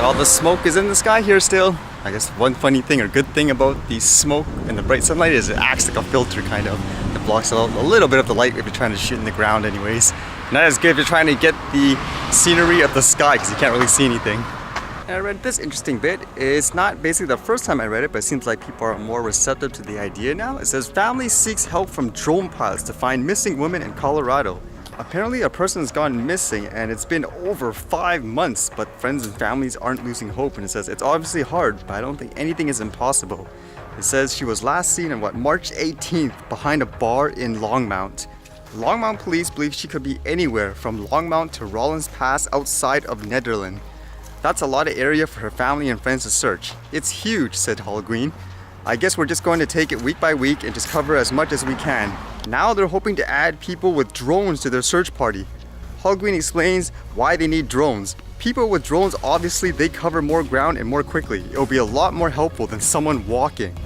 All the smoke is in the sky here still. I guess one funny thing or good thing about the smoke and the bright sunlight is it acts like a filter kind of. It blocks out a little bit of the light if you're trying to shoot in the ground anyways. Not as good if you're trying to get the scenery of the sky because you can't really see anything. And I read this interesting bit. It's not basically the first time I read it, but it seems like people are more receptive to the idea now. It says, family seeks help from drone pilots to find missing women in Colorado. Apparently a person has gone missing and it's been over 5 months, but friends and families aren't losing hope. And it says it's obviously hard, but I don't think anything is impossible. It says she was last seen on March 18th behind a bar in Longmont. Longmont police believe she could be anywhere from Longmont to Rollins Pass outside of Nederland. That's a lot of area for her family and friends to search. It's huge, said Hallgreen. I guess we're just going to take it week by week and just cover as much as we can. Now they're hoping to add people with drones to their search party. Hallgreen explains why they need drones. People with drones, obviously they cover more ground and more quickly. It'll be a lot more helpful than someone walking.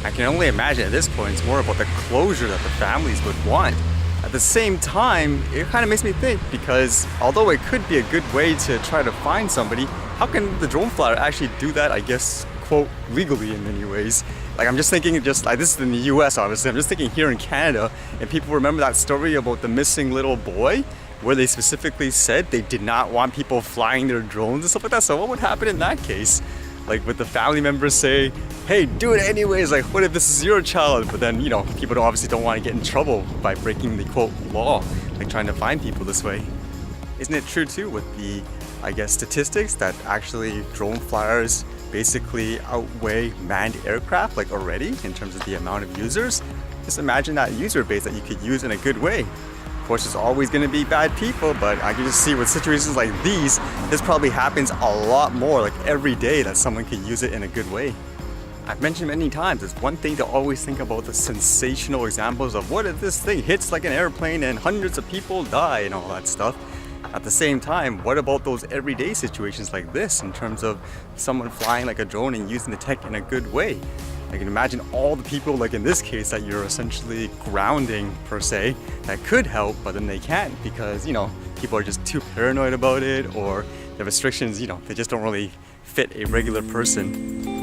I can only imagine at this point it's more about the closure that the families would want. At the same time, it kind of makes me think, because although it could be a good way to try to find somebody, how can the drone flyer actually do that, I guess, quote, legally in many ways? Like, I'm just thinking, just like, this is in the US obviously, I'm just thinking here in Canada, and people remember that story about the missing little boy, where they specifically said they did not want people flying their drones and stuff like that. So what would happen in that case? Like, would the family members say, hey, do it anyways, like, what if this is your child? But then, you know, people obviously don't want to get in trouble by breaking the, quote, law, like trying to find people this way. Isn't it true too with the, I guess, statistics that actually drone flyers basically outweigh manned aircraft, like, already in terms of the amount of users? Just imagine that user base that you could use in a good way. Of course, there's always going to be bad people, but I can just see with situations like these, this probably happens a lot more, like every day, that someone could use it in a good way. I've mentioned many times, it's one thing to always think about the sensational examples of what if this thing hits like an airplane and hundreds of people die and all that stuff. At the same time, what about those everyday situations like this in terms of someone flying like a drone and using the tech in a good way? I can imagine all the people, like in this case, that you're essentially grounding per se, that could help, but then they can't because, you know, people are just too paranoid about it, or the restrictions, you know, they just don't really fit a regular person.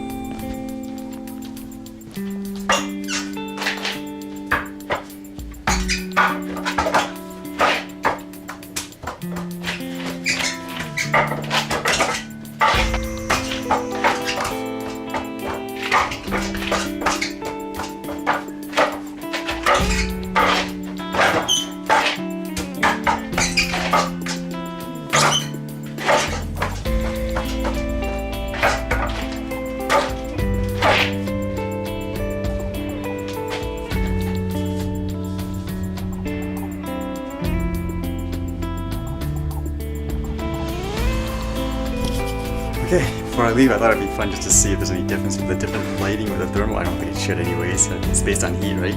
Okay, before I leave, I thought it'd be fun just to see if there's any difference with the different lighting with the thermal. I don't think it should anyways, it's based on heat, right?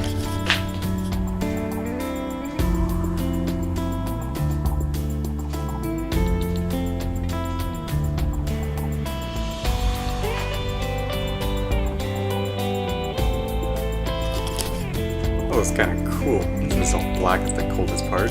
Oh, it's kind of cool. It's all black is the coldest part.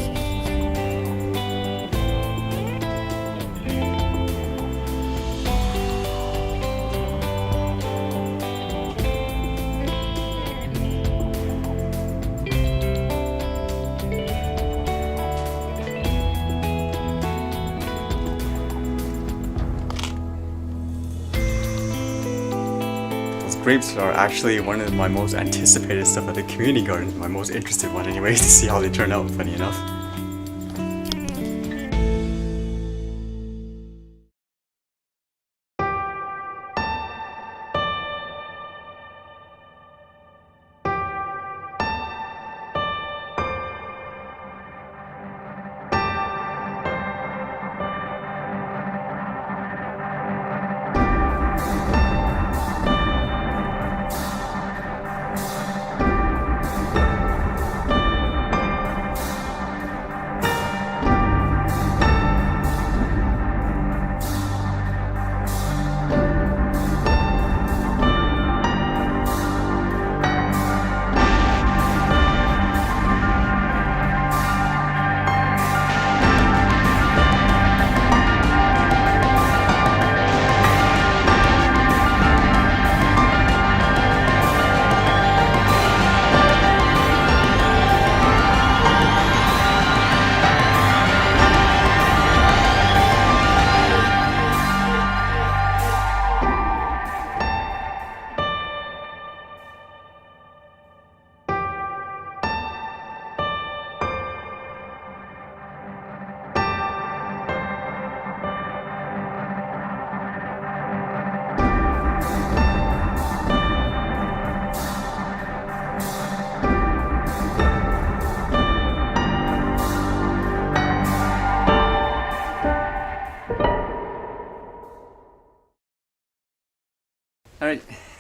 Grapes are actually one of my most anticipated stuff at the community garden, my most interested one anyways, to see how they turn out, funny enough.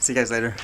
See you guys later.